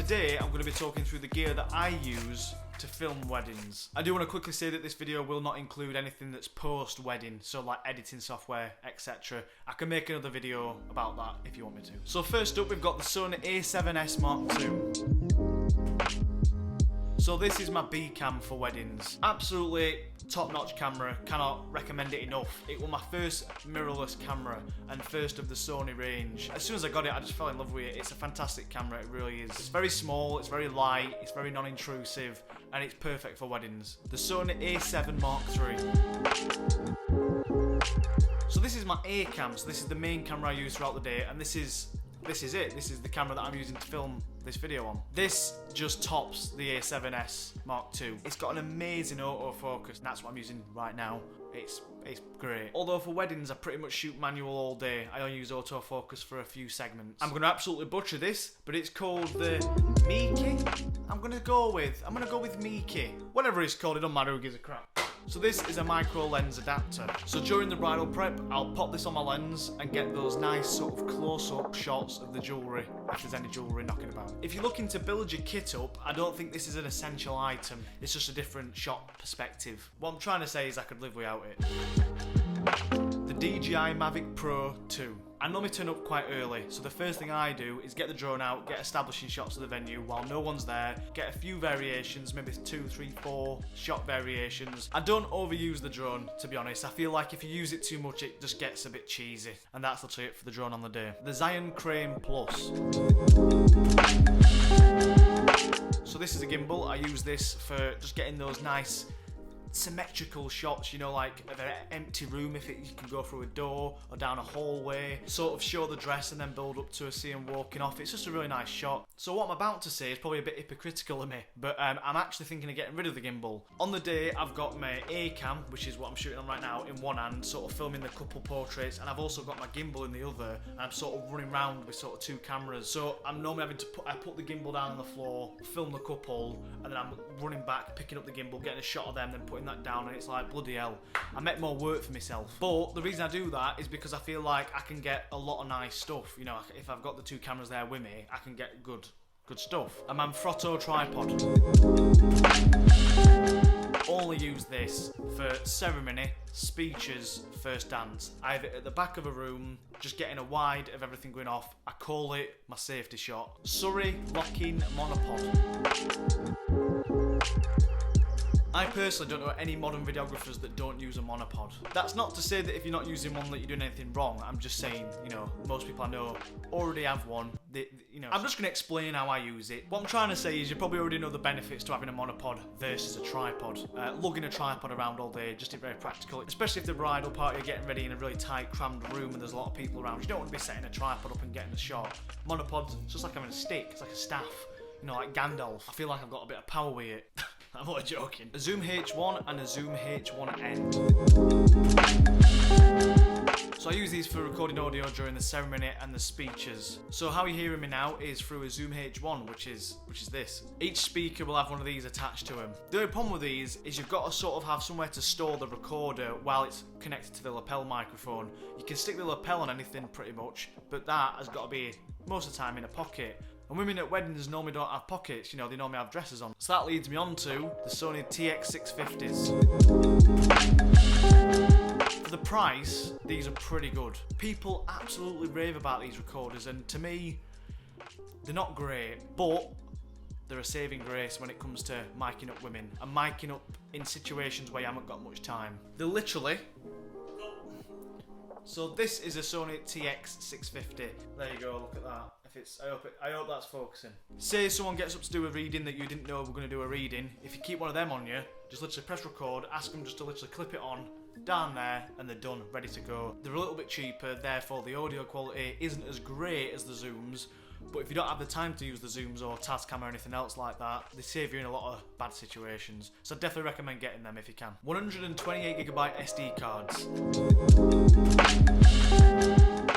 today I'm going to be talking through the gear that I use to film weddings. I do want to quickly say that this video will not include anything that's post-wedding, so like editing software, etc. I can make another video about that if you want me to. So first up, we've got the Sony A7S Mark II. So this is my B cam for weddings. Absolutely top-notch camera, cannot recommend it enough. It was my first mirrorless camera and first of the Sony range. As soon as I got it, I just fell in love with it. It's a fantastic camera, it really is. It's very small, it's very light, it's very non-intrusive, and it's perfect for weddings. The Sony A7 Mark III. So this is my A cam, so this is the main camera I use throughout the day, and this is it. This is the camera that I'm using to film this video on. This just tops the A7S Mark II. It's got an amazing autofocus, and that's what I'm using right now. It's great. Although for weddings I pretty much shoot manual all day. I only use autofocus for a few segments. I'm gonna absolutely butcher this, but it's called the Miki. I'm gonna go with Miki. Whatever it's called, it don't matter who gives a crap. So this is a micro lens adapter. So during the bridal prep, I'll pop this on my lens and get those nice sort of close-up shots of the jewellery, if there's any jewellery knocking about. If you're looking to build your kit up, I don't think this is an essential item. It's just a different shot perspective. What I'm trying to say is I could live without it. The DJI Mavic Pro 2. I normally turn up quite early, so the first thing I do is get the drone out, get establishing shots of the venue while no one's there, get a few variations, maybe 2, 3, 4 shot variations. I don't overuse the drone, to be honest. I feel like if you use it too much, it just gets a bit cheesy, and that's literally it for the drone on the day. The Zhiyun Crane Plus. So this is a gimbal. I use this for just getting those nice symmetrical shots, you know, like of an empty room, you can go through a door or down a hallway, sort of show the dress and then build up to a scene walking off. It's just a really nice shot. So what I'm about to say is probably a bit hypocritical of me, but I'm actually thinking of getting rid of the gimbal. On the day, I've got my A cam, which is what I'm shooting on right now, in one hand, sort of filming the couple portraits, and I've also got my gimbal in the other, and I'm sort of running around with sort of two cameras. So I'm normally having to put the gimbal down on the floor, film the couple, and then I'm running back, picking up the gimbal, getting a shot of them, then putting that down, and it's like, bloody hell, I make more work for myself. But the reason I do that is because I feel like I can get a lot of nice stuff. You know, if I've got the two cameras there with me, I can get good stuff. A Manfrotto tripod. Only use this for ceremony, speeches, first dance. I have it at the back of a room, just getting a wide of everything going off. I call it my safety shot. Sirui lock-in monopod. I personally don't know any modern videographers that don't use a monopod. That's not to say that if you're not using one that you're doing anything wrong. I'm just saying, you know, most people I know already have one. You know, I'm just going to explain how I use it. What I'm trying to say is you probably already know the benefits to having a monopod versus a tripod. Lugging a tripod around all day just isn't very practical, especially if the bridal party are getting ready in a really tight, crammed room and there's a lot of people around. You don't want to be setting a tripod up and getting a shot. Monopod's just like having a stick. It's like a staff. You know, like Gandalf. I feel like I've got a bit of power with it. I'm not joking. A Zoom H1 and a Zoom H1N. So I use these for recording audio during the ceremony and the speeches. So how you're hearing me now is through a Zoom H1, which is this. Each speaker will have one of these attached to them. The only problem with these is you've got to sort of have somewhere to store the recorder while it's connected to the lapel microphone. You can stick the lapel on anything pretty much, but that has got to be most of the time in a pocket. And women at weddings normally don't have pockets, you know, they normally have dresses on. So that leads me on to the Sony TX650s. For the price, these are pretty good. People absolutely rave about these recorders, and to me, they're not great, but they're a saving grace when it comes to miking up women and miking up in situations where you haven't got much time. They're literally... So this is a Sony TX650. There you go, look at that. I hope that's focusing. Say someone gets up to do a reading that you didn't know we're going to do a reading. If you keep one of them on you, just literally press record, ask them just to literally clip it on, down there, and they're done, ready to go. They're a little bit cheaper, therefore the audio quality isn't as great as the Zooms, but if you don't have the time to use the Zooms or Tascam or anything else like that, they save you in a lot of bad situations. So I definitely recommend getting them if you can. 128GB SD cards.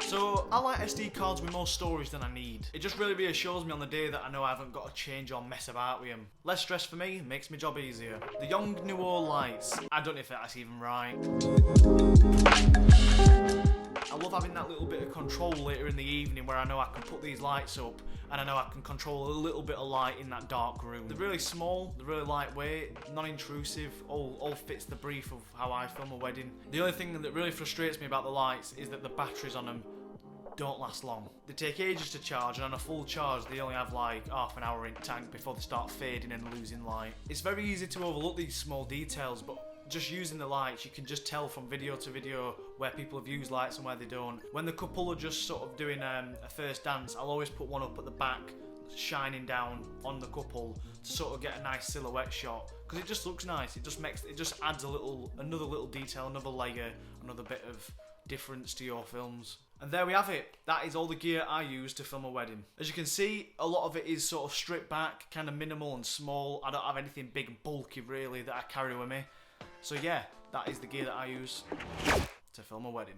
So I like SD cards with more storage than I need. It just really reassures me on the day that I know I haven't got to change or mess about with them. Less stress for me, makes my job easier. The Yonguno lights. I don't know if that's even right. I love having that little bit of control later in the evening where I know I can put these lights up and I know I can control a little bit of light in that dark room. They're really small, they're really lightweight, non-intrusive, all fits the brief of how I film a wedding. The only thing that really frustrates me about the lights is that the batteries on them don't last long. They take ages to charge, and on a full charge they only have like half an hour in tank before they start fading and losing light. It's very easy to overlook these small details, but just using the lights, you can just tell from video to video where people have used lights and where they don't. When the couple are just sort of doing a first dance, I'll always put one up at the back, shining down on the couple to sort of get a nice silhouette shot, because it just looks nice. It just adds another little detail, another layer, another bit of difference to your films. And there we have it. That is all the gear I use to film a wedding. As you can see, a lot of it is sort of stripped back, kind of minimal and small. I don't have anything big and bulky really that I carry with me. So yeah, that is the gear that I use to film a wedding.